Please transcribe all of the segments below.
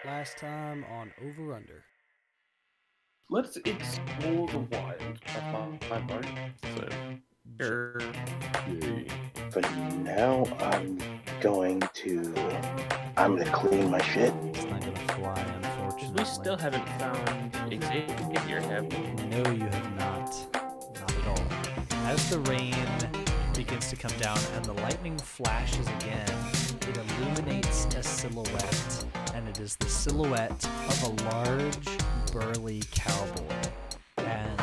Last time on Overunder. Let's explore the wild of my vote. So, Sure. yay. For now, I'm gonna clean my shit. It's not gonna fly, unfortunately. We still haven't found Xavier, have we? No, you have not. Not at all. As the rain begins to come down and the lightning flashes again, it illuminates a silhouette, and it is the silhouette of a large, burly cowboy. And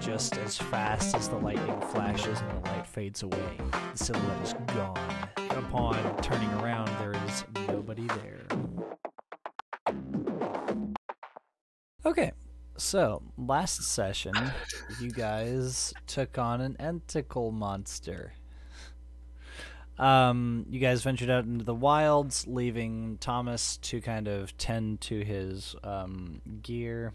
just as fast as the lightning flashes and the light fades away, the silhouette is gone. Upon turning around, there is nobody there. Okay, so last session, you guys took on an enticle monster. You guys ventured out into the wilds, leaving Thomas to kind of tend to his gear,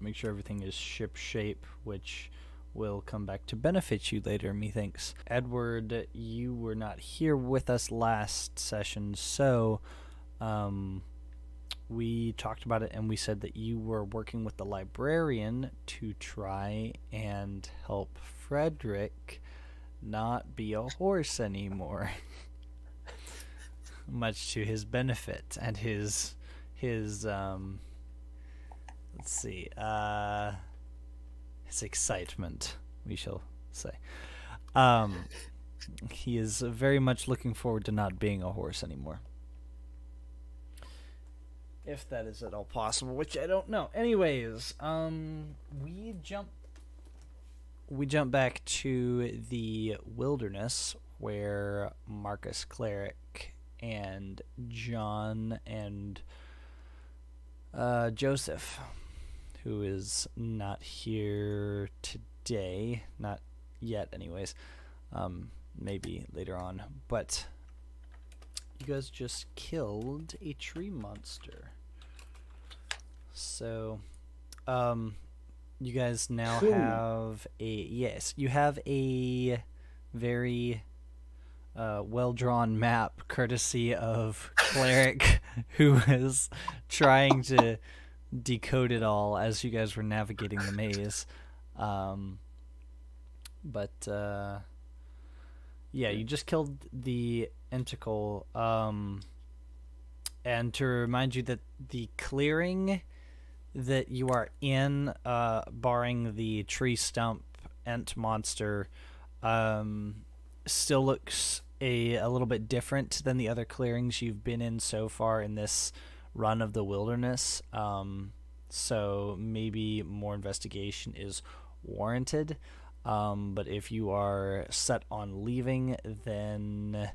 make sure everything is ship shape, which will come back to benefit you later, methinks. Edward, you were not here with us last session, so we talked about it and we said that you were working with the librarian to try and help Frederick not be a horse anymore. Much to his benefit and his his excitement, we shall say. He is very much looking forward to not being a horse anymore. If that is at all possible, which I don't know. Anyways, we jump back to the wilderness where Marcus Cleric and John and Joseph, who is not here today, not yet anyways, maybe later on, but you guys just killed a tree monster. So, you guys now have you have a very well-drawn map, courtesy of Cleric, who is trying to decode it all as you guys were navigating the maze. Yeah, you just killed the enticle. And to remind you that the clearing that you are in, barring the tree stump ent monster, still looks a little bit different than the other clearings you've been in so far in this run of the wilderness. So maybe more investigation is warranted. But if you are set on leaving, then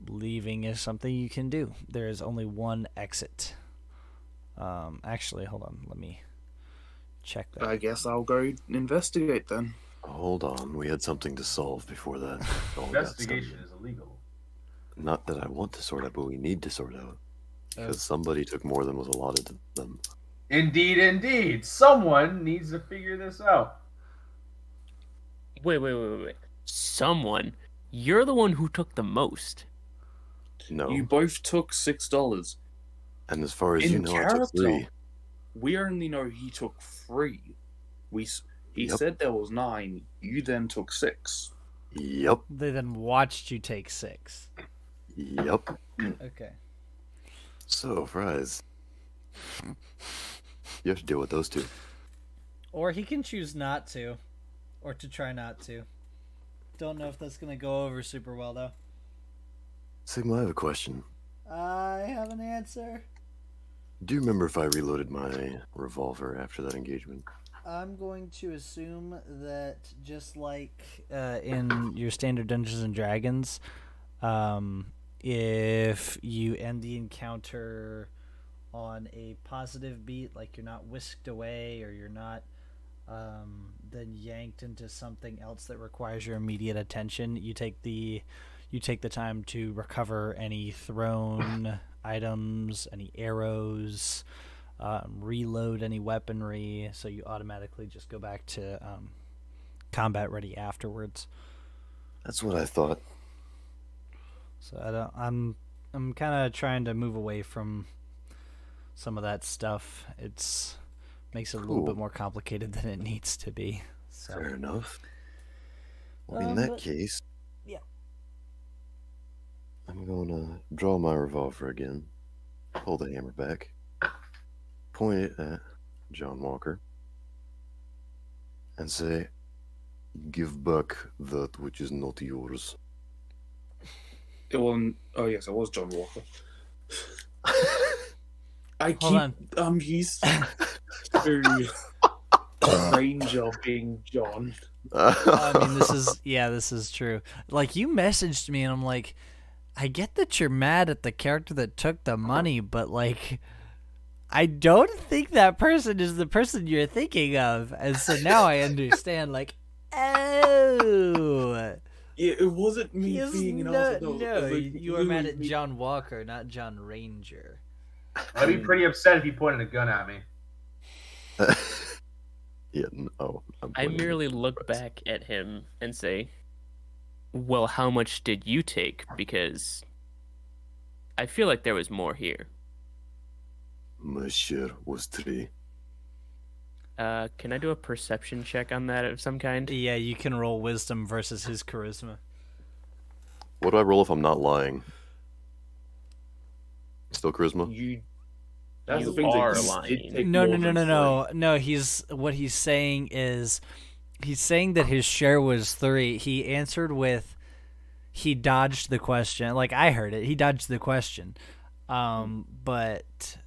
leaving is something you can do. There is only one exit. Actually, hold on. Let me check that. I guess I'll go investigate then. Hold on, we had something to solve before that. Investigation is illegal. Not that I want to sort out, but we need to sort out. Because somebody took more than was allotted to them. Indeed. Someone needs to figure this out. Wait. Someone? You're the one who took the most. No. You both took $6. And as far as In you know, I took character, 3. we only know he took 3. He said there was 9. You then took 6. Yep. They then watched you take 6. Yep. Okay. So, Fries, you have to deal with those two. Or he can choose not to. Or to try not to. Don't know if that's going to go over super well, though. Sigma, I have a question. I have an answer. Do you remember if I reloaded my revolver after that engagement? I'm going to assume that just like in your standard Dungeons and Dragons, if you end the encounter on a positive beat, like you're not whisked away or you're not then yanked into something else that requires your immediate attention, you take the time to recover any thrown items, any arrows, reload any weaponry, so you automatically just go back to combat ready afterwards. That's what I thought. So I'm kind of trying to move away from some of that stuff. It's makes it a little Cool. bit more complicated than it needs to be. So. Fair enough. Well, in that case, yeah. I'm going to draw my revolver again, pull the hammer back, point it at John Walker, and say, "Give back that which is not yours." It wasn't. Oh yes, it was John Walker. I Hold on. I'm used to Ranger being John. I mean, this is true. Like, you messaged me, and I'm like, I get that you're mad at the character that took the money, but, like, I don't think that person is the person you're thinking of. And so now I understand, like, oh. It wasn't me Yes, being an no, asshole. no, Like, you were mad at me- John Walker, not John Ranger. I'd be pretty upset if you pointed a gun at me. Yeah, no. I merely look back at him and say, well, how much did you take? Because I feel like there was more here. My share was 3. Can I do a perception check on that of some kind? Yeah, you can roll wisdom versus his charisma. What do I roll if I'm not lying? Still charisma? You. That's You the thing. are That lying. did take No, more than three. What he's saying is, he's saying that his share was 3. He answered with, he dodged the question. Like, I heard it. He dodged the question. But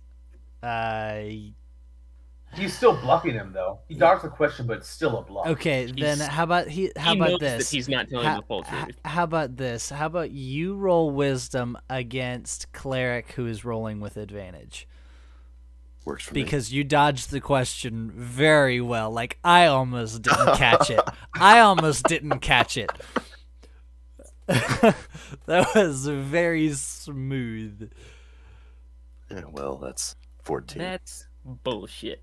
He's still bluffing him, though. He dodged the question, but it's still a bluff. okay, then how about He knows this? that he's not telling the full truth. How about this? How about you roll wisdom against cleric who is rolling with advantage? Works for me. Because you dodged the question very well. Like, I almost didn't catch it. I almost didn't catch it. That was very smooth. Yeah, well, that's 14. That's bullshit.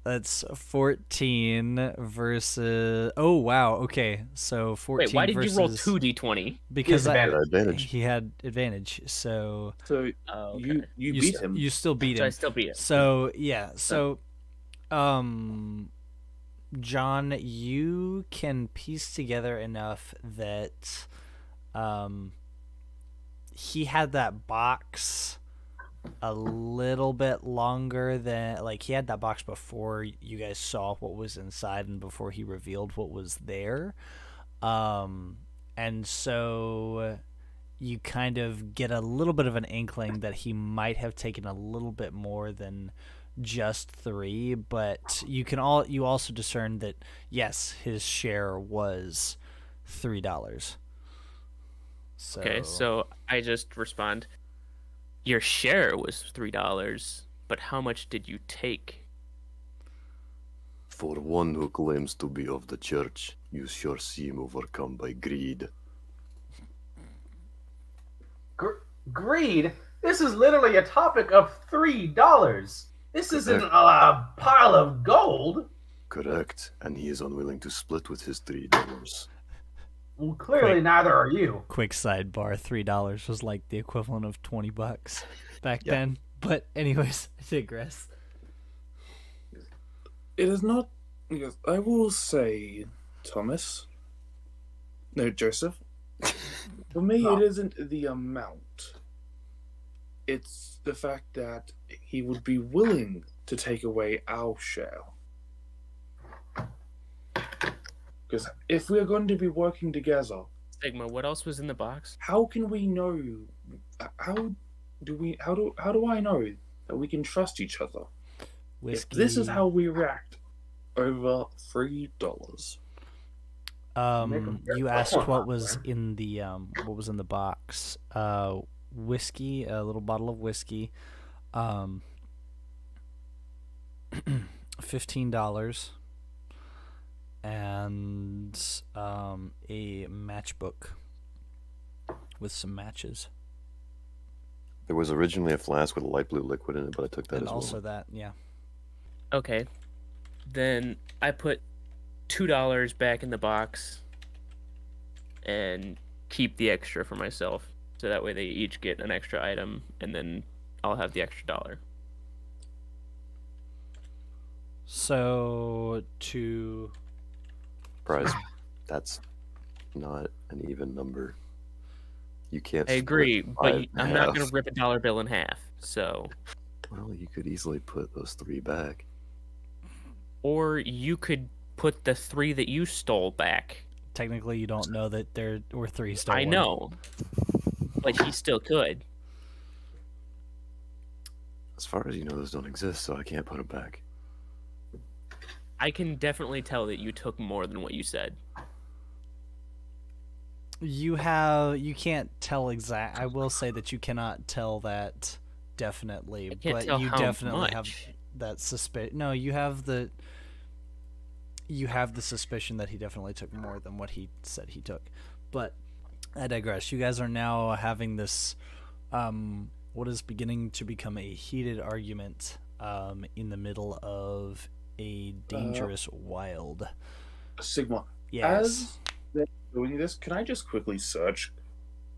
That's 14 versus... Oh, wow. Okay, so 14 Wait, why did versus... you roll 2d20? Because He has advantage. he had advantage, so... So Oh, okay. you You beat st- him. You still beat So I him. still beat it. So, yeah. So, John, you can piece together enough that he had that box a little bit longer than, like, he had that box before you guys saw what was inside and before he revealed what was there. And so you kind of get a little bit of an inkling that he might have taken a little bit more than just 3, but you also discern that yes, his share was $3. So, Okay, so I just respond, your share was $3, but how much did you take? For one who claims to be of the church, you sure seem overcome by greed. Greed? This is literally a topic of $3. This isn't a pile of gold. Correct, and he is unwilling to split with his $3. Well, clearly Quick. neither are you. quick sidebar, $3 was like the equivalent of $20 back Yeah. then. But anyways, I digress. It is not. Yes, I will say, Thomas. No, Joseph. For me, it isn't the amount. It's the fact that he would be willing to take away our share. Because if we're going to be working together, Sigma, what else was in the box? how can we know? How do I know that we can trust each other? Whiskey. If this is how we react over $3. You asked what was in the box. Whiskey, a little bottle of whiskey. $15. And a matchbook with some matches. There was originally a flask with a light blue liquid in it, but I took that And as also well. that, yeah. Okay, then I put $2 back in the box and keep the extra for myself. So that way they each get an extra item, and then I'll have the extra dollar. So to Prize, that's not an even number. You can't. I agree, split but five in I'm not half. going to rip a dollar bill in half. So, Well, you could easily put those 3 back. or you could put the 3 that you stole back. technically, you don't know that there were 3 stolen. I know, but he still could. As far as you know, those don't exist, so I can't put them back. I can definitely tell that you took more than what you said. You can't tell exact. I will say that you cannot tell that definitely, can't but tell you how definitely have much. that suspicion. No, you have the suspicion that he definitely took more than what he said he took. But I digress. You guys are now having this what is beginning to become a heated argument in the middle of a dangerous wild. Sigma. Yes. As they're doing this, can I just quickly search?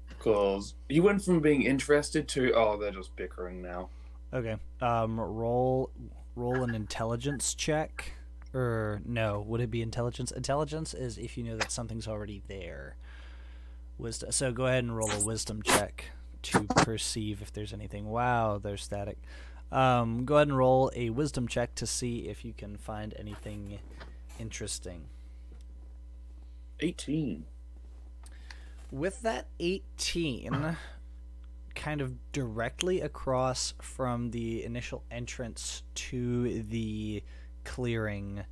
Because he went from being interested to, oh, they're just bickering now. Okay. Roll an intelligence check. Or no, would it be intelligence? Intelligence is if you know that something's already there. Wisdom. So go ahead and roll a wisdom check to perceive if there's anything. Wow, there's static. Go ahead and roll a wisdom check to see if you can find anything interesting. 18. With that 18, kind of directly across from the initial entrance to the clearing,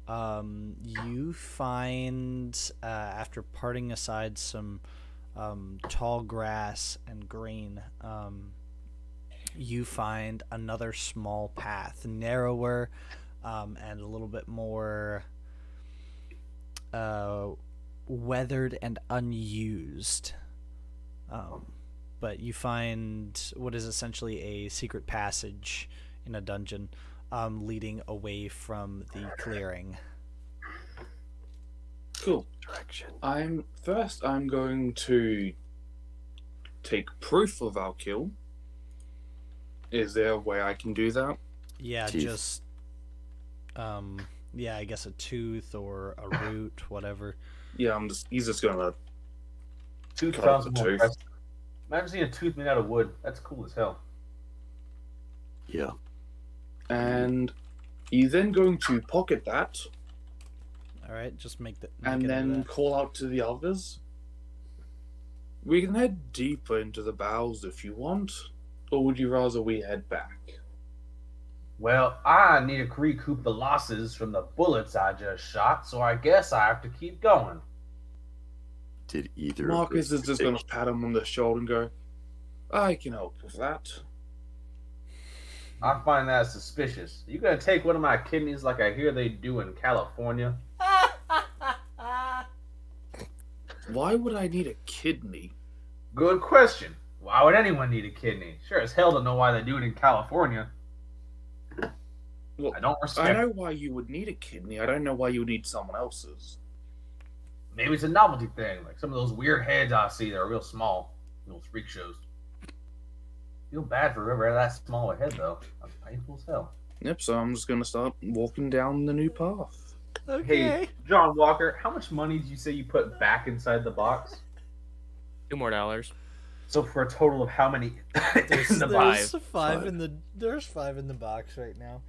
you find, after parting aside some tall grass and grain, you find another small path, narrower and a little bit more weathered and unused. But you find what is essentially a secret passage in a dungeon leading away from the clearing. Cool. Direction. I'm going to take proof of our kill. Is there a way I can do that? Yeah, Teeth. just yeah, I guess a tooth or a root, whatever. Yeah, he's just gonna Tooth cut sounds the more tooth. impressive. Imagine seeing a tooth made out of wood. That's cool as hell. Yeah. And he's then going to pocket that All right, just make it and into then that. call out to the others. We can head deeper into the bowels if you want, or would you rather we head back? Well, I need to recoup the losses from the bullets I just shot, so I guess I have to keep going. Did either Marcus of is just going to pat him on the shoulder and go, I can help with that. I find that suspicious. You gonna take one of my kidneys like I hear they do in California? Why would I need a kidney? Good question. Why would anyone need a kidney? Sure as hell don't know why they do it in California. Well, I don't I respect. know why you would need a kidney. I don't know why you would need someone else's. Maybe it's a novelty thing, like some of those weird heads I see that are real small, those freak shows. Feel bad for whoever had that small a head though. That's painful as hell. Yep, so I'm just going to start walking down the new path. Okay. Hey, John Walker, how much money did you say you put back inside the box? $2 more. So for a total of how many There's, in the box? there's five in the there's 5 in the box right now.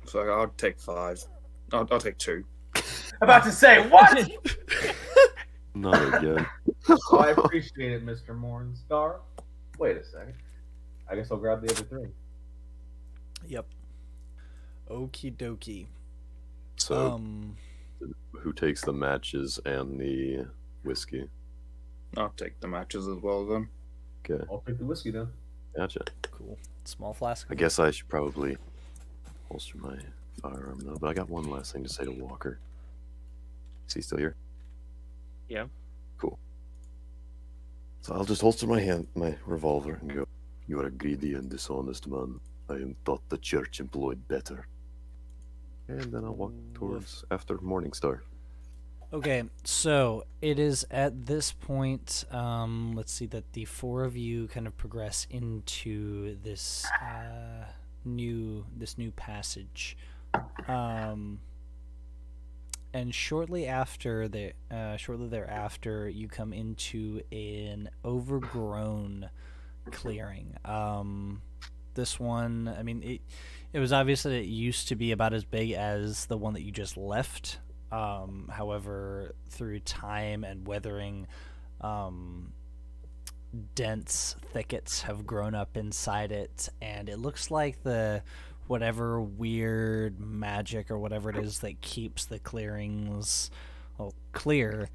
So I'll take 5. I'll take 2. About to say what? Not again. Oh, I appreciate it, Mr. Morningstar. Wait a second. I guess I'll grab the other 3. Yep. Okie dokie. So, who takes the matches and the whiskey? I'll take the matches as well then. Okay, I'll take the whiskey then. gotcha. Cool. Small flask. I guess I should probably holster my firearm though, but I got one last thing to say to Walker. Is he still here? Yeah. Cool. So I'll just holster my revolver and go, "You are a greedy and dishonest man. I am thought the church employed better." And then I'll walk towards after Morningstar. Okay, so it is at this point, let's see, that the four of you kind of progress into this new passage, and shortly thereafter, you come into an overgrown clearing. This one, I mean, it was obvious that it used to be about as big as the one that you just left. However, through time and weathering, dense thickets have grown up inside it, and it looks like whatever weird magic or whatever it is that keeps the clearings clear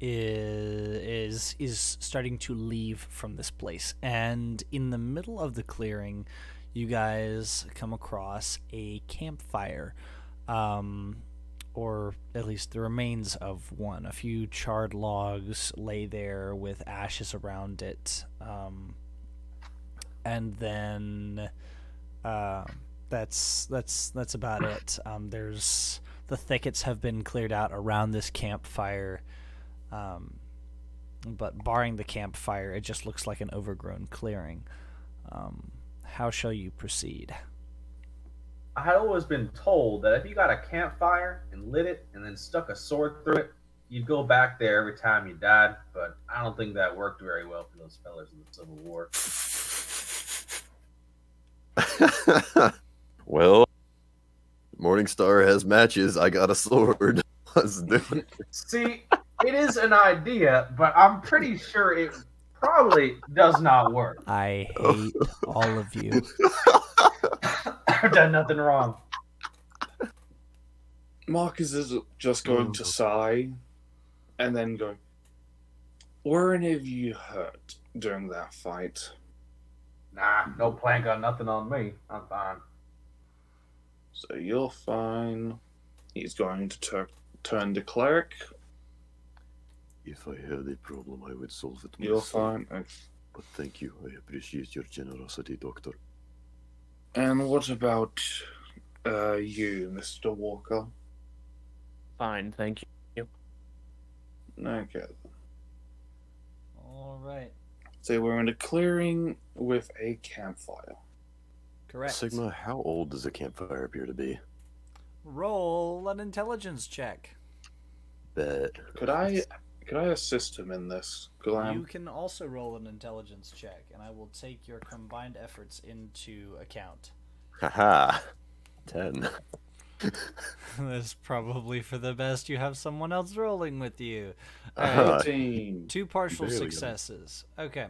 is starting to leave from this place. And in the middle of the clearing, you guys come across a campfire. Or at least the remains of one. A few charred logs lay there with ashes around it. And then that's about it. There's the thickets have been cleared out around this campfire. But barring the campfire, it just looks like an overgrown clearing. How shall you proceed? I had always been told that if you got a campfire and lit it and then stuck a sword through it, you'd go back there every time you died, but I don't think that worked very well for those fellas in the Civil War. Well, Morningstar has matches. I got a sword. Let's do it. See, it is an idea, but I'm pretty sure it probably does not work. I hate all of you. I've done nothing wrong. Marcus is just going to sigh and then go, were any of you hurt during that fight? Nah, no plank on nothing on me. I'm fine. So you're fine. He's going to turn to cleric. If I had a problem, I would solve it myself. You're fine. But thank you. I appreciate your generosity, Doctor. And what about you, Mr. Walker? Fine, thank you. Okay. All right. So we're in a clearing with a campfire. Correct. Sigma, how old does a campfire appear to be? Roll an intelligence check. Bet. Could I assist him in this? You can also roll an intelligence check, and I will take your combined efforts into account. Haha. 10. That's probably for the best. You have someone else rolling with you. All Uh-huh. right. 18. 2 partial Barely successes. Okay.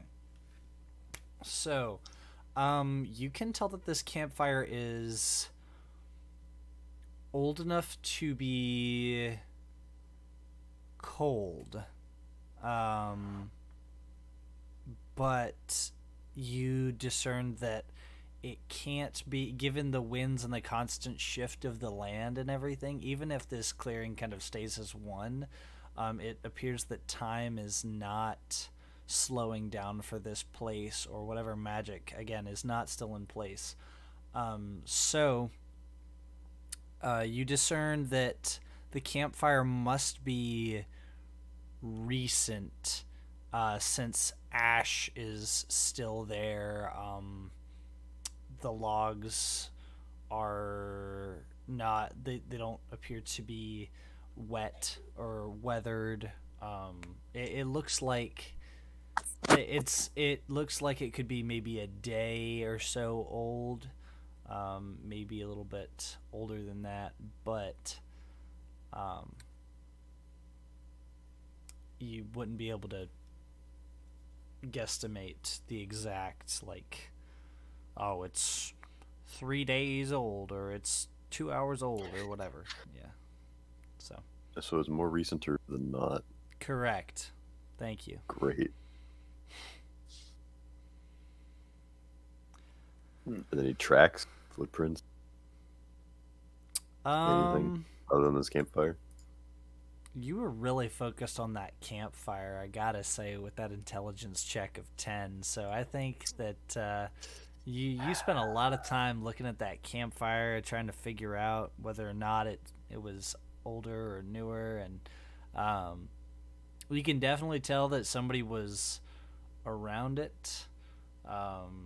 So, you can tell that this campfire is old enough to be cold. But you discern that it can't be, given the winds and the constant shift of the land and everything, even if this clearing kind of stays as one, it appears that time is not slowing down for this place, or whatever magic, again, is not still in place. So you discern that the campfire must be recent, since ash is still there. The logs are not, they don't appear to be wet or weathered. It looks like it looks like it could be maybe a day or so old, maybe a little bit older than that, but you wouldn't be able to guesstimate the exact, like, oh, it's 3 days old, or it's 2 hours old, or whatever. Yeah. So it's more recenter than not. correct. Thank you. Great. Are there any tracks, footprints, anything other than this campfire? You were really focused on that campfire, I gotta say, with that intelligence check of 10. So I think that you spent a lot of time looking at that campfire, trying to figure out whether or not it was older or newer, and you can definitely tell that somebody was around it.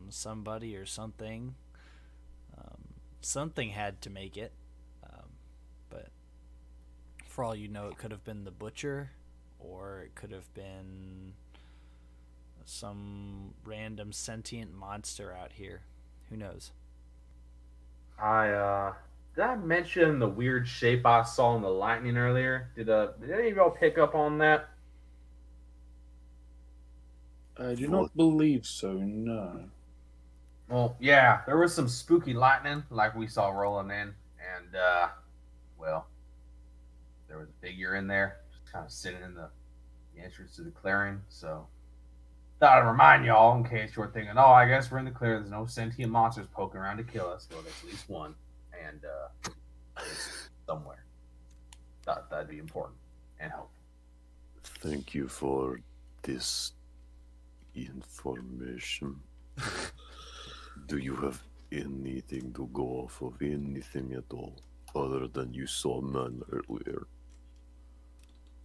Somebody or something. Something had to make it. But for all you know, it could have been the butcher, or it could have been some random sentient monster out here. Who knows? Did I mention the weird shape I saw in the lightning earlier? Did any of y'all pick up on that? I do not believe so, no. Well, yeah, there was some spooky lightning like we saw rolling in, and well, there was a figure in there just kind of sitting in the entrance to the clearing. So thought I'd remind y'all in case you're thinking, oh, I guess we're in the clear. There's no sentient monsters poking around to kill us. Well, there's at least one, and it's somewhere. Thought that'd be important and helpful. Thank you for this information. Do you have anything to go off of? Anything at all? Other than you saw man earlier?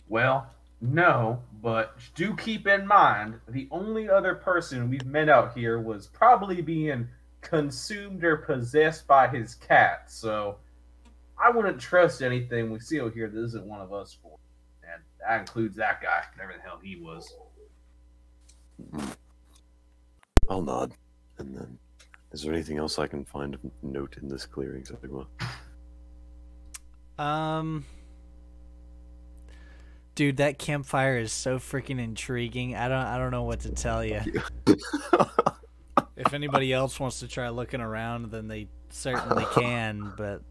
Well, no, but do keep in mind the only other person we've met out here was probably being consumed or possessed by his cat, so I wouldn't trust anything we see out here that isn't one of us four. And that includes that guy, whatever the hell he was. I'll nod. And then, is there anything else I can find of note in this clearing, Sigma? Dude, that campfire is so freaking intriguing. I don't know what to tell you. If anybody else wants to try looking around, then they certainly can. But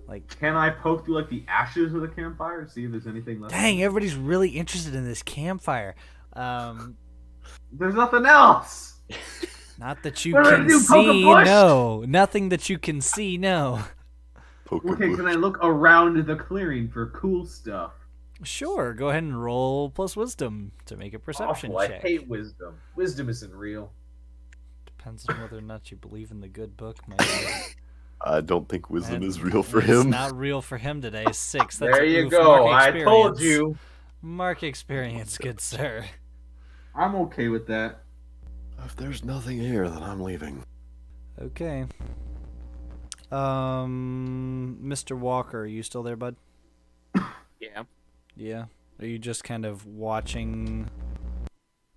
like, can I poke through like the ashes of the campfire to see if there's anything left? Dang, everybody's really interested in this campfire. There's nothing else. Not that you can see. No, nothing that you can see. No. Okay, can I look around the clearing for cool stuff? Sure, go ahead and roll plus wisdom to make a perception check. I hate wisdom. Wisdom isn't real. Depends on whether or not you believe in the good book, my guy. I don't think wisdom is real for him. It's not real for him today. 6. That's there you go. I told you. Mark experience, good sir. I'm okay with that. If there's nothing here, then I'm leaving. Okay. Mr. Walker, are you still there, bud? Yeah. Yeah. Are you just kind of watching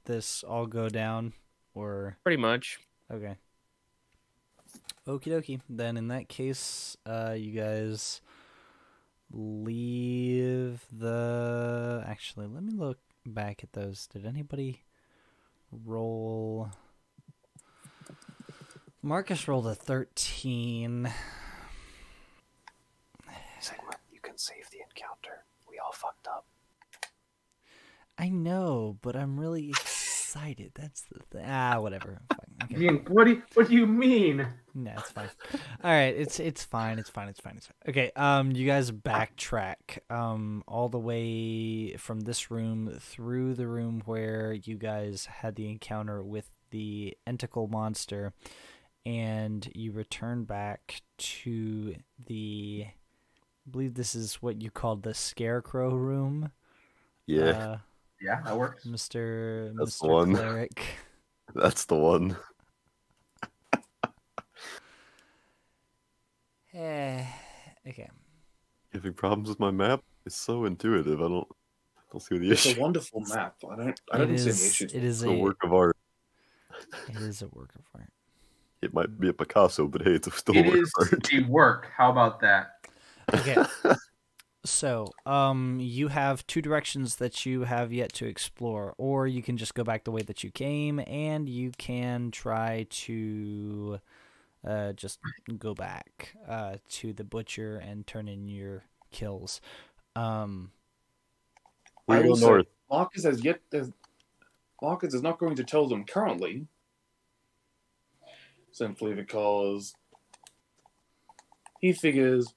this all go down, or pretty much? Okay. Okie dokie. Then in that case, you guys leave the. Actually, let me look back at those. Did anybody roll? Marcus rolled a 13. Sigma, you can save the encounter. We all fucked up. I know, but I'm really excited. That's the thing. Whatever. Fine. Okay. What do you mean? No, it's fine. All right, it's fine. It's fine. Okay. You guys backtrack all the way from this room through the room where you guys had the encounter with the enticle monster, and you return back to the. I believe this is what you called the scarecrow room. Yeah. Yeah, that works. Mr. That's Mr. the one. Cleric. That's the one. Okay. Having problems with my map? It's so intuitive. I don't see the It's issue. a wonderful map. I don't see any issues. It is It's a work of art. It is a work of art. It might be a Picasso, but hey, it's still It a work is of art. a work. How about that? Okay. So, you have two directions that you have yet to explore, or you can just go back the way that you came, and you can try to just go back to the butcher and turn in your kills. We I go will say, north. Marcus is not going to tell them currently, simply because he figures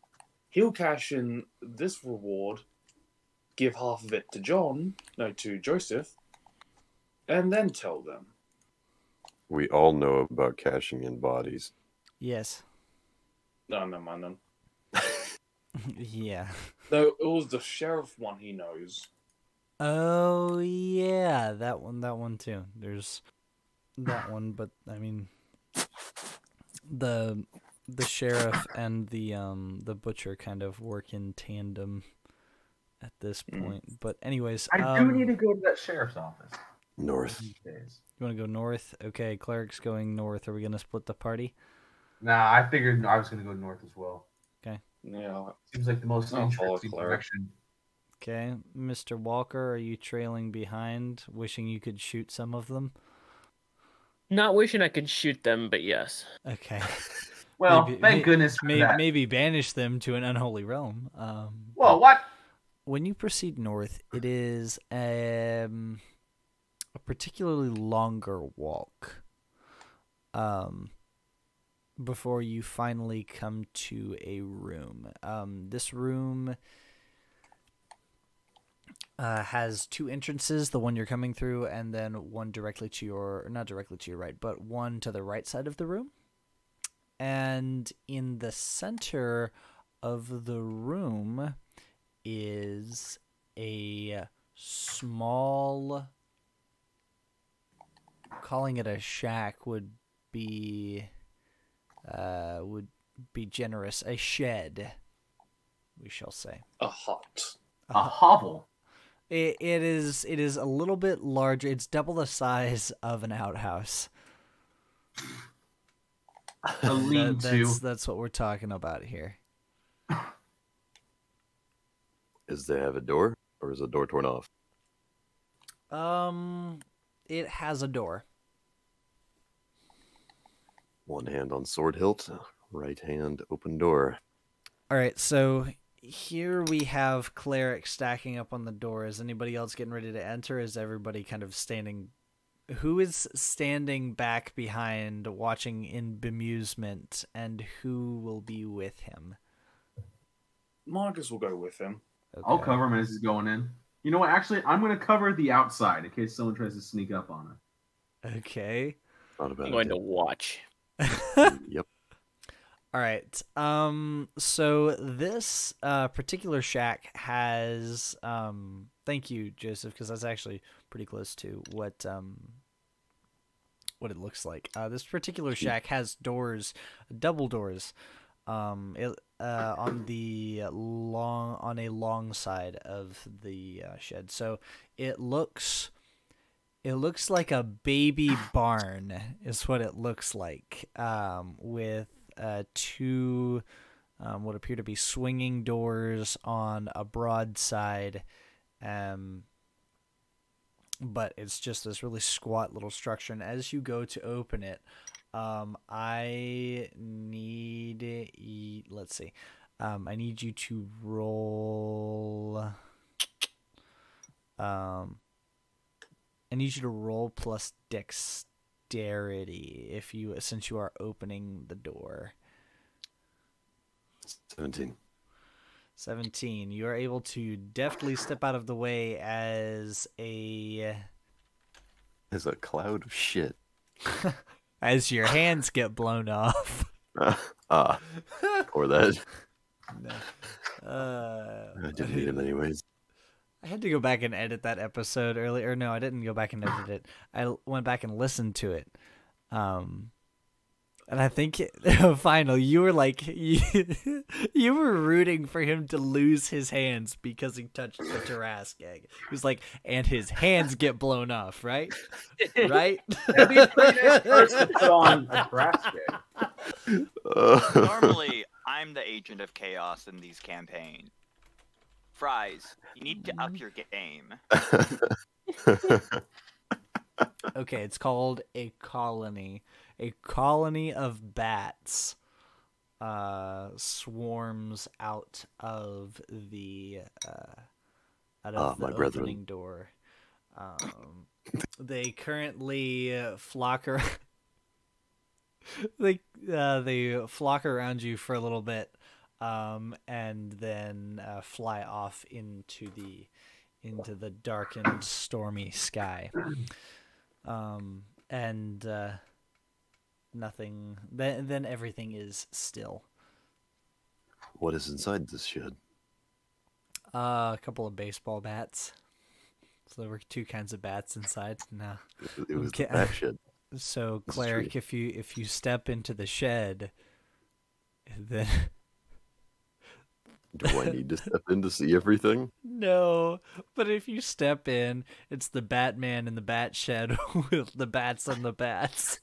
he'll cash in this reward, give half of it to to Joseph, and then tell them. We all know about cashing in bodies. Yes. No, never mind then. Yeah. No, it was the sheriff one he knows. Oh yeah, that one too. There's that one, but I mean, the sheriff and the butcher kind of work in tandem at this point. But anyways, I do need to go to that sheriff's office North. these days. You want to go north? Okay, cleric's going north. Are we gonna split the party? Nah, I figured I was going to go north as well. Yeah. Seems like the most I'll follow interesting Cleric. direction. Okay, Mr. Walker, are you trailing behind, wishing you could shoot some of them? Not wishing I could shoot them, but yes. Okay. Well, Maybe- thank goodness for that. Maybe banish them to an unholy realm. Whoa, what? When you proceed north, it is a particularly longer walk before you finally come to a room. This room has two entrances, the one you're coming through, and then one directly to your, not directly to your right, but one to the right side of the room. And in the center of the room is a small, calling it a shack would be generous, a shed, we shall say. A hut. A hovel. It is a little bit larger. It's double the size of an outhouse. A lean-to. That's what we're talking about here. Does they have a door, or is the door torn off? It has a door. One hand on sword hilt, right hand open door. All right, so here we have cleric stacking up on the door. Is anybody else getting ready to enter? Is everybody kind of standing? Who is standing back behind, watching in bemusement, and who will be with him? Marcus will go with him. Okay. I'll cover him as he's going in. You know what? Actually, I'm going to cover the outside in case someone tries to sneak up on him. Okay. Not a bad I'm going idea. to watch. Yep. All right. So this particular shack has thank you, Joseph, because that's actually pretty close to what it looks like. This particular shack has doors, double doors, on a long side of the shed. So it looks like a baby barn is what it looks like, with two what appear to be swinging doors on a broad side, but it's just this really squat little structure. And as you go to open it, I need, let's see, I need you to roll. I need you to roll plus dexterity since you are opening the door. 17. 17. You are able to deftly step out of the way as It's a cloud of shit. as your hands get blown off. Or that. I I didn't need him anyways. I had to go back and edit that episode earlier. No, I didn't go back and edit it. I went back and listened to it. And I think finally you were like you were rooting for him to lose his hands because he touched the Tarrasque egg. He was like, and his hands get blown off, right? Right? That'd be a pretty nice first to put on a brass gig. Normally, I'm the agent of chaos in these campaigns. Fries, you need to up your game. Okay, it's called a colony. A colony of bats swarms out of the my brethren. opening door. They currently flock around. They flock around you for a little bit, and then fly off into the darkened, stormy sky. And nothing. Then everything is still. What is inside this shed? A couple of baseball bats. So there were two kinds of bats inside. No. It was Okay. the bat shed. So, It's cleric, true. if you step into the shed, then Do I need to step in to see everything? no. But if you step in, it's the Batman in the bat shed with the bats on the bats.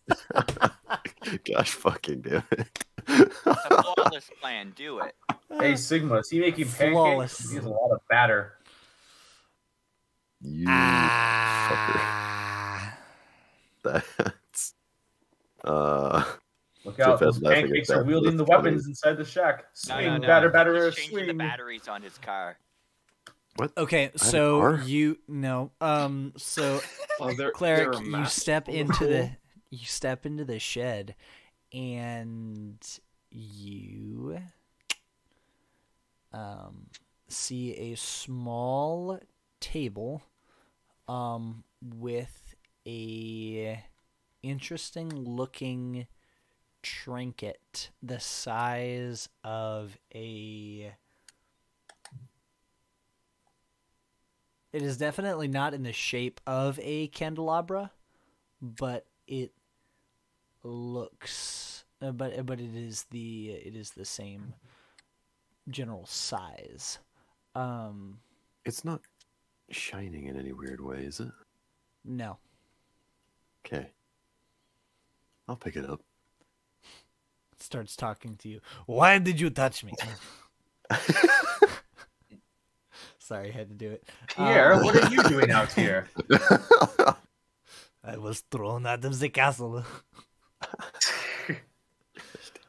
Gosh fucking damn it. It's a flawless plan. Do it. Hey, Sigma, is he making Flawless. pancakes? He has a lot of batter. You Ah. fucker. That's Look out, Fed's those laughing at pancakes that, are wielding the that's funny. weapons inside the shack. No, Swing, no, no. batter, batter, He's changing the swing. batteries on his car. what? Okay, a so car? you no so Oh, they're cleric, a you map. step Oh, into cool. the shed, and you see a small table with a interesting looking trinket the size of a... It is definitely not in the shape of a candelabra, but it looks but it is the same general size. It's not shining in any weird way, is it? No. Okay. I'll pick it up. Starts talking to you. Why did you touch me? Sorry, I had to do it. Pierre, what are you doing out here? I was thrown out of the castle.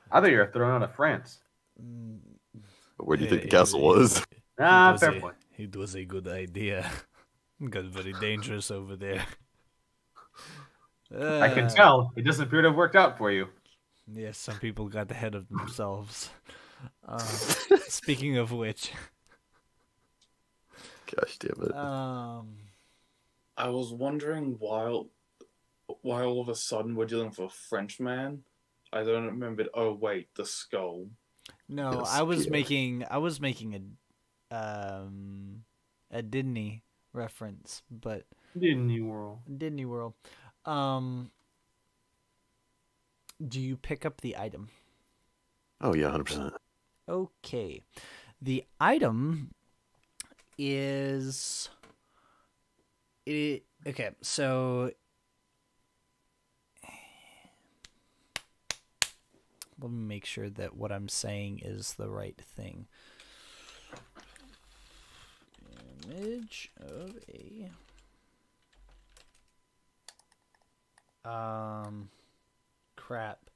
I thought you were thrown out of France. Where do you think the castle was? Ah, fair point. It was a good idea. Got very dangerous over there. I can tell. It doesn't appear to have worked out for you. Yes, some people got ahead of themselves. Speaking of which, Gosh damn it. I was wondering why all of a sudden we're dealing with a Frenchman. I don't remember. Oh wait, the skull. no, Yes, I was Pierre. making a Disney reference, but Disney World. Disney World. Do you pick up the item? Oh yeah, 100%. Okay. The item is okay, so let me make sure that what I'm saying is the right thing. Image of a crap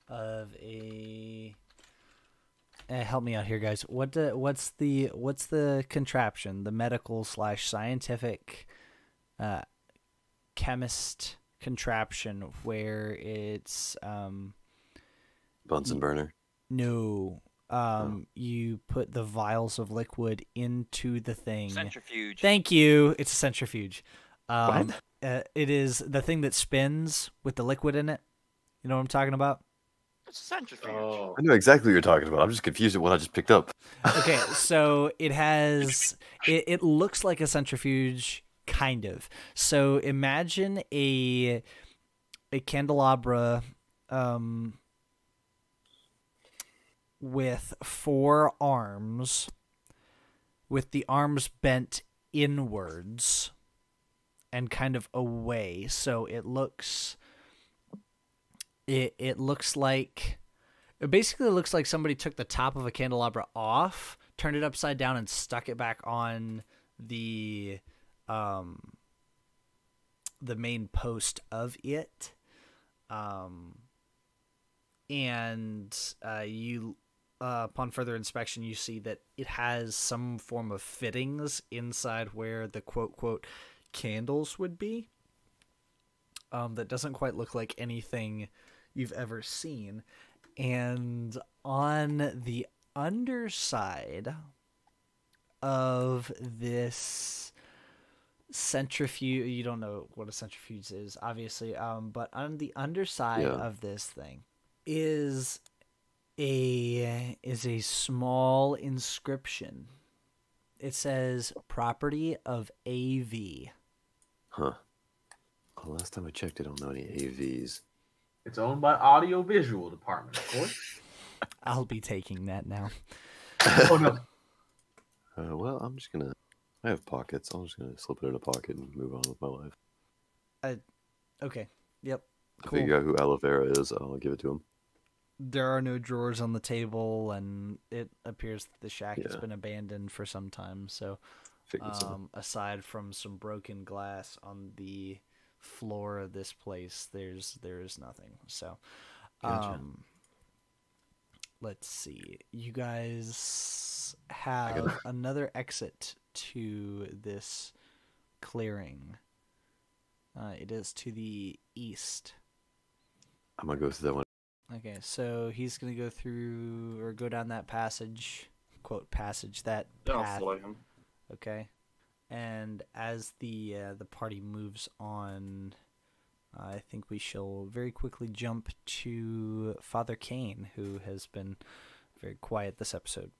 of a help me out here, guys. What's the contraption? The medical / scientific chemist contraption where it's Bunsen burner. no you put the vials of liquid into the thing. Centrifuge. Thank you. It's a centrifuge. What? It is the thing that spins with the liquid in it. You know what I'm talking about? It's a centrifuge. Oh, I know exactly what you're talking about. I'm just confused at what I just picked up. Okay, so it has it looks like a centrifuge, kind of. So imagine a candelabra with 4 arms, with the arms bent inwards and kind of away. So it looks like, it basically looks like somebody took the top of a candelabra off, turned it upside down, and stuck it back on the main post of it. You upon further inspection, you see that it has some form of fittings inside where the quote candles would be. That doesn't quite look like anything you've ever seen. And on the underside of this centrifuge, you don't know what a centrifuge is, obviously, but on the underside Yeah. of this thing is is a small inscription. It says property of AV. Huh. Well, last time I checked, I don't know any AVs. It's owned by Audio Visual Department, of course. I'll be taking that now. Oh no. Well, I'm just gonna. I have pockets. I'm just gonna slip it in a pocket and move on with my life. Okay. Yep. If Cool. you figure out who aloe vera is, I'll give it to him. There are no drawers on the table, and it appears that the shack has Yeah. been abandoned for some time. So, Figured so. aside from some broken glass on the floor of this place, there is nothing. So, Gotcha. let's see. You guys have another exit to this clearing. It is to the east. I'm gonna go through that one. Okay, so he's gonna go through or go down that passage, quote passage, that I'll path. follow him. Okay, and as the party moves on, I think we shall very quickly jump to Father Kane, who has been very quiet this episode,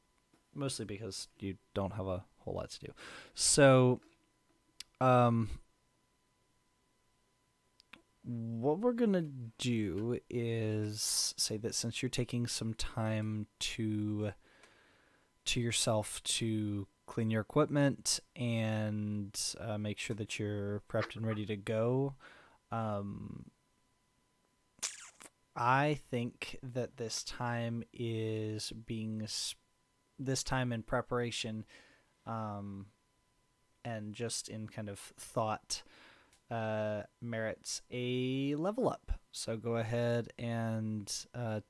mostly because you don't have a whole lot to do. So, what we're gonna do is say that since you're taking some time to yourself to clean your equipment and make sure that you're prepped and ready to go, I think that this time is this time in preparation, and just in kind of thought, merits a level up. So go ahead and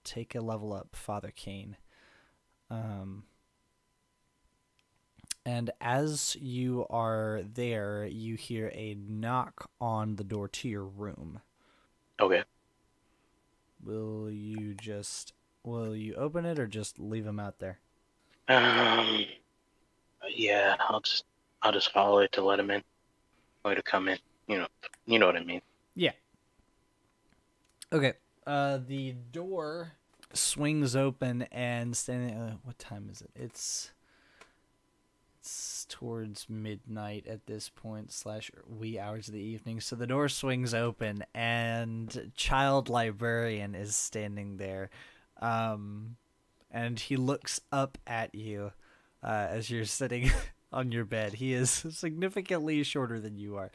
take a level up, Father Kane. And as you are there, you hear a knock on the door to your room. Okay. Will you open it or just leave him out there? Yeah, I'll just follow it to let him in. Or to come in. You know what I mean. Yeah. Okay. The door swings open and standing. What time is it? It's towards midnight at this point / wee hours of the evening. So the door swings open and child librarian is standing there, and he looks up at you as you're sitting on your bed. He is significantly shorter than you are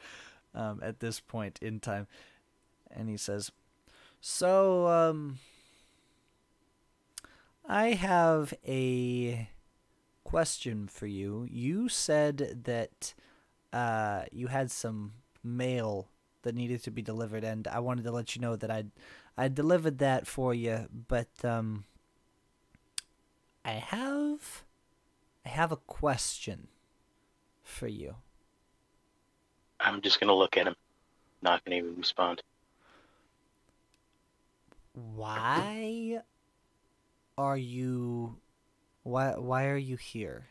at this point in time, and he says, "So, I have a question for you. You said that you had some mail that needed to be delivered, and I wanted to let you know that I delivered that for you, but I have a question for you." I'm just gonna look at him. Not gonna even respond. Why are you here?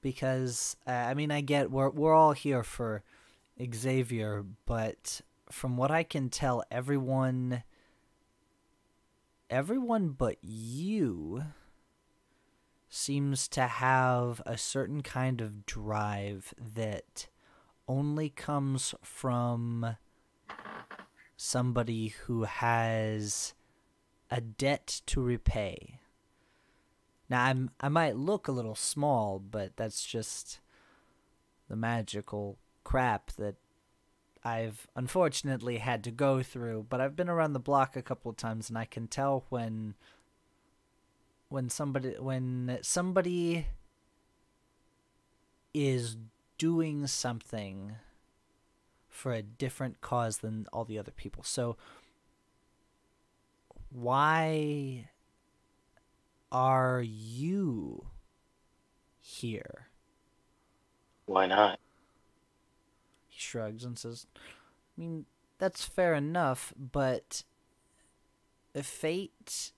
Because I mean, I get we're all here for Xavier, but from what I can tell, everyone but you seems to have a certain kind of drive that only comes from somebody who has a debt to repay. Now, I might look a little small, but that's just the magical crap that I've unfortunately had to go through. But I've been around the block a couple of times, and I can tell when somebody is doing something for a different cause than all the other people. So why are you here? Why not? He shrugs and says, I mean, that's fair enough, but fate,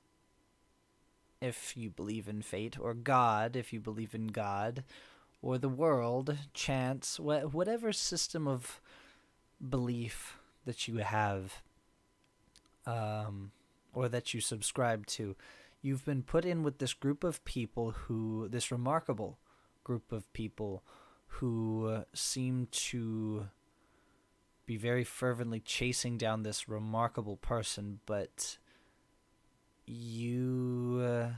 if you believe in fate, or God, if you believe in God, or the world, chance, whatever system of belief that you have, or that you subscribe to, you've been put in with this group of people this remarkable group of people who seem to be very fervently chasing down this remarkable person, but you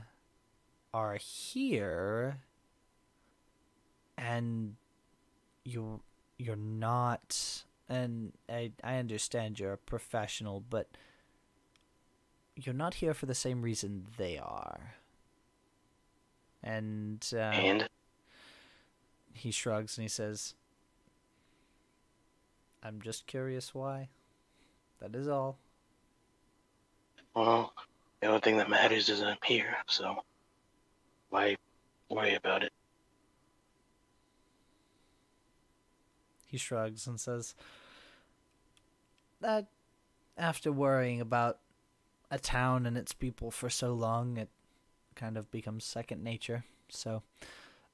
are here and you're not, and I understand you're a professional, but you're not here for the same reason they are. And he shrugs and he says, I'm just curious why. That is all. Well, the only thing that matters is I'm here, so why worry about it? He shrugs and says that after worrying about a town and its people for so long, it kind of becomes second nature. So,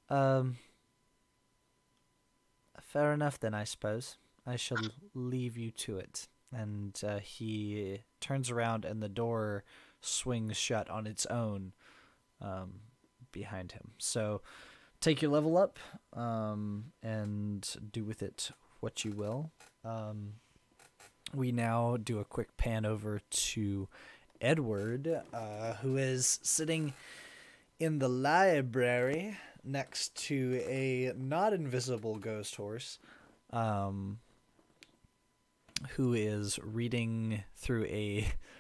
fair enough then, I suppose. I shall leave you to it. And he turns around and the door swings shut on its own behind him. So take your level up and do with it what you will. We now do a quick pan over to Edward, who is sitting in the library next to a not invisible ghost horse, who is reading through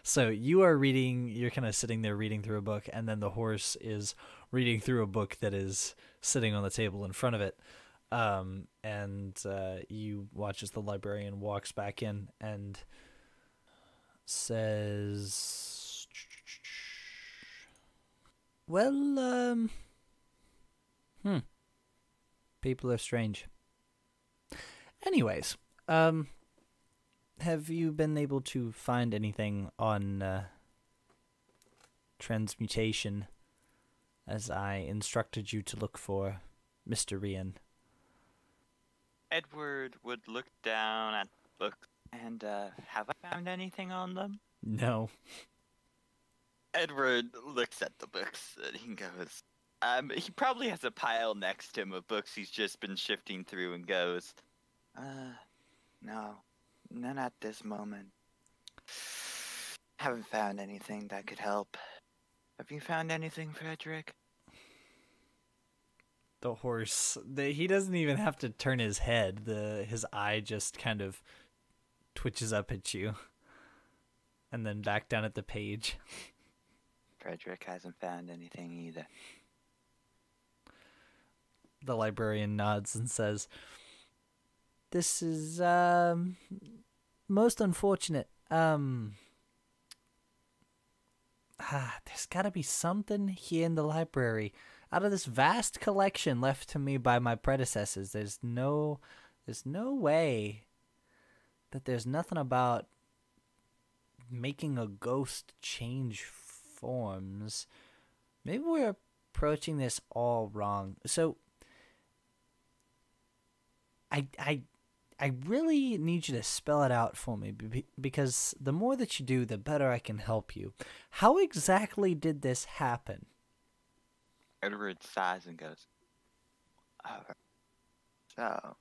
so you're kind of sitting there reading through a book, and then the horse is reading through a book that is sitting on the table in front of it. You watch as the librarian walks back in and says, well, people are strange. Anyways, have you been able to find anything on transmutation as I instructed you to look for, Mr. Rian? Edward would look down at the books and, have I found anything on them? No. Edward looks at the books and he goes, he probably has a pile next to him of books he's just been shifting through and goes, no, none at this moment. Haven't found anything that could help. Have you found anything, Frederick? The horse, he doesn't even have to turn his head. His eye just kind of twitches up at you and then back down at the page. Frederick hasn't found anything either. The librarian nods and says, this is most unfortunate. There's got to be something here in the library. Out of this vast collection left to me by my predecessors, there's no way that there's nothing about making a ghost change forms. Maybe we're approaching this all wrong. So I really need you to spell it out for me, because the more that you do, the better I can help you. How exactly did this happen? Edward sighs and goes, oh, so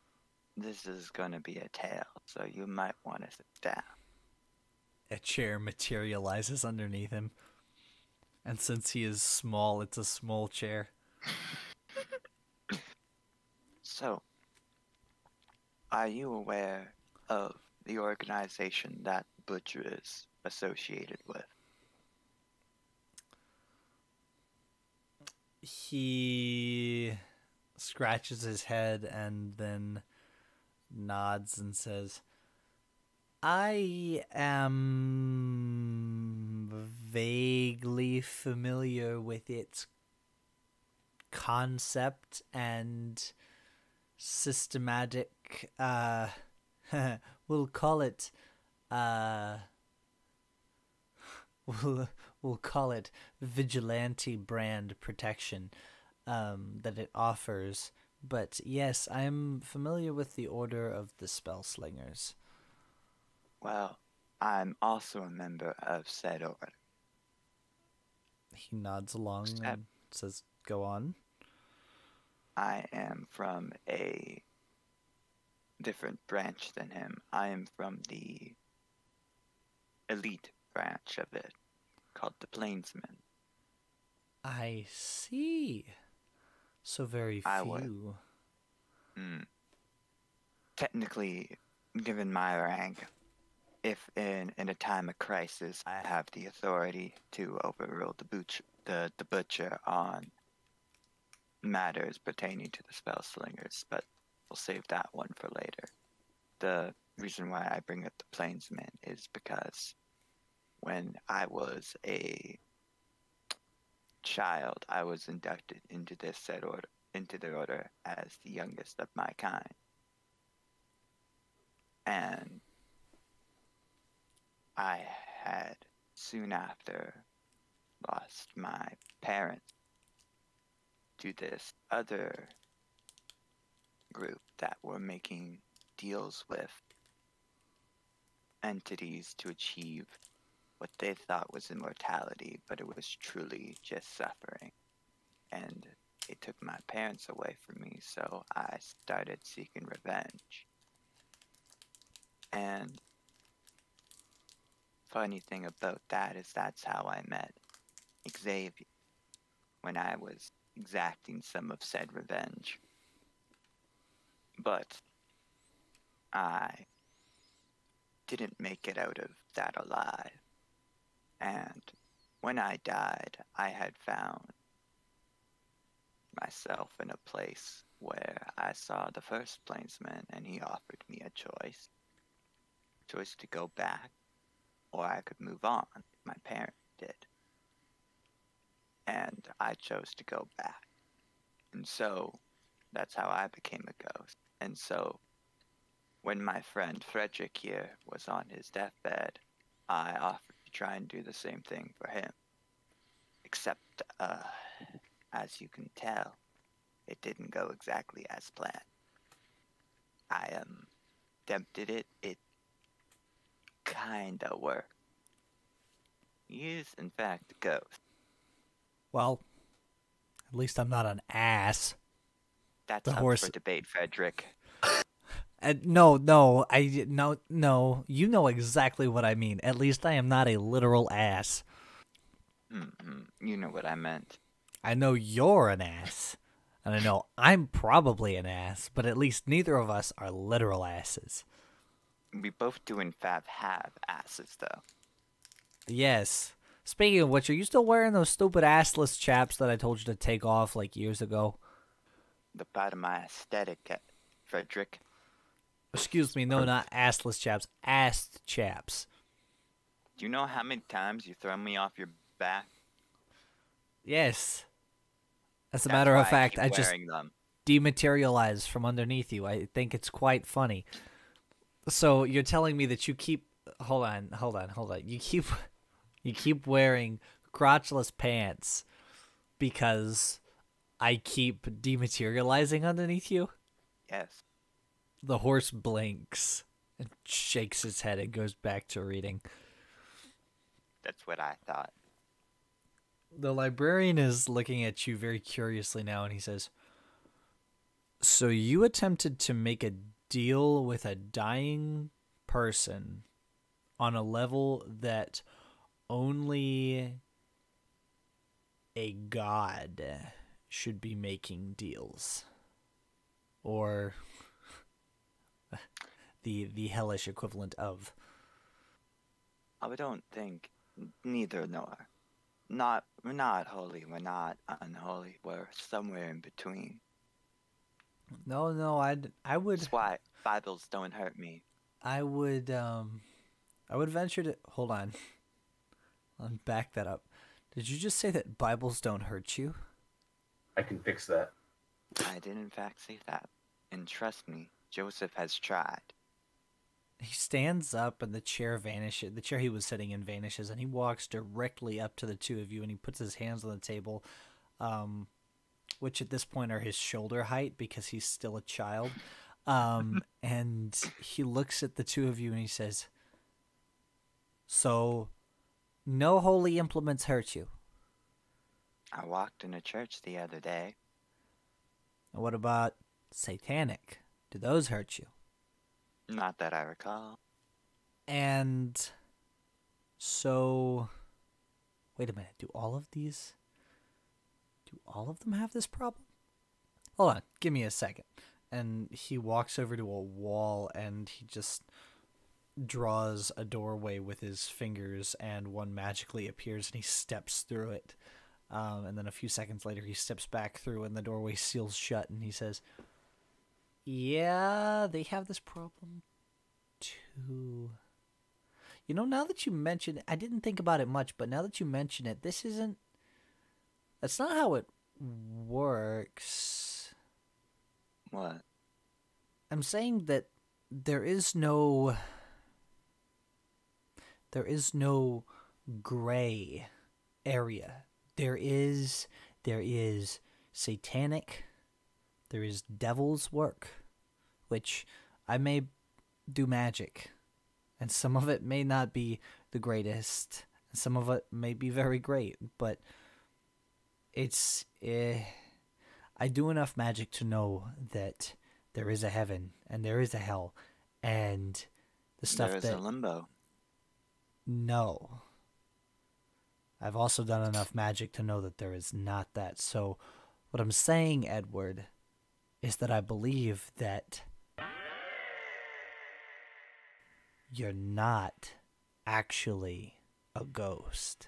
this is going to be a tale, so you might want to sit down. A chair materializes underneath him. And since he is small, it's a small chair. So, are you aware of the organization that Butcher is associated with? He scratches his head and then nods and says, I am vaguely familiar with its concept and systematic, we'll call it, we'll call it vigilante brand protection that it offers. But yes, I'm familiar with the Order of the Spellslingers. Well, I'm also a member of said order. He nods along Step. and says, "Go on." I am from a different branch than him. I am from the elite branch of it, called the Plainsmen. I see. So very I would. few. Technically, given my rank, if in a time of crisis, I have the authority to overrule the butcher on matters pertaining to the spell slingers, but we'll save that one for later. The reason why I bring up the Plainsmen is because when I was a child, I was inducted into this said order, into the order as the youngest of my kind. And I had soon after lost my parents to this other group that were making deals with entities to achieve what they thought was immortality, but it was truly just suffering. And they took my parents away from me, so I started seeking revenge. And funny thing about that is that's how I met Xavier when I was exacting some of said revenge. But I didn't make it out of that alive. And when I died, I had found myself in a place where I saw the first Plainsman, and he offered me a choice. Choice to go back, or I could move on. My parents did. And I chose to go back. And so, that's how I became a ghost. And so, when my friend Frederick here was on his deathbed, I offered to try and do the same thing for him. Except, as you can tell, it didn't go exactly as planned. I attempted it. It kinda worked. He is, in fact, a ghost. Well, at least I'm not an ass. That's The up horse- for debate, Frederick. No, you know exactly what I mean. At least I am not a literal ass. You know what I meant. I know you're an ass, and I know I'm probably an ass, but at least neither of us are literal asses. We both do, in fact, have asses, though. Yes. Speaking of which, are you still wearing those stupid assless chaps that I told you to take off like years ago? The part of my aesthetic, Frederick. Excuse me, no, not assless chaps, assed chaps. Do you know how many times you throw me off your back? Yes. As a That's matter why of fact, keep I just wearing them. dematerialized from underneath you. I think it's quite funny. So you're telling me that you keep hold on. You keep wearing crotchless pants because I keep dematerializing underneath you? Yes. The horse blinks and shakes his head and goes back to reading. That's what I thought. The librarian is looking at you very curiously now, and he says, "So you attempted to make a deal with a dying person on a level that only a god should be making deals, or the hellish equivalent of." I don't think neither nor. We're not holy, we're not unholy, we're somewhere in between. No, I would That's why Bibles don't hurt me. I would venture to hold on. I'll back that up. Did you just say that Bibles don't hurt you? I can fix that. I did in fact say that. And trust me, Joseph has tried. He stands up and the chair vanishes. The chair he was sitting in vanishes, and he walks directly up to the two of you, and he puts his hands on the table, which at this point are his shoulder height because he's still a child. And he looks at the two of you and he says, "So, no holy implements hurt you?" I walked in a church the other day. What about satanic? Do those hurt you? Not that I recall. And so, wait a minute. Do all of them have this problem? Hold on. Give me a second. And he walks over to a wall and he just draws a doorway with his fingers, and one magically appears and he steps through it. And then a few seconds later he steps back through and the doorway seals shut, and he says, yeah, they have this problem too. You know, now that you mention it, I didn't think about it much, but now that you mention it, that's not how it works. What? I'm saying that there is no gray area. There is satanic, there is devil's work, which I may do magic, and some of it may not be the greatest, and some of it may be very great, but I do enough magic to know that there is a heaven and there is a hell, and the stuff there is a limbo. No. I've also done enough magic to know that there is not that. So what I'm saying, Edward, is that I believe that you're not actually a ghost.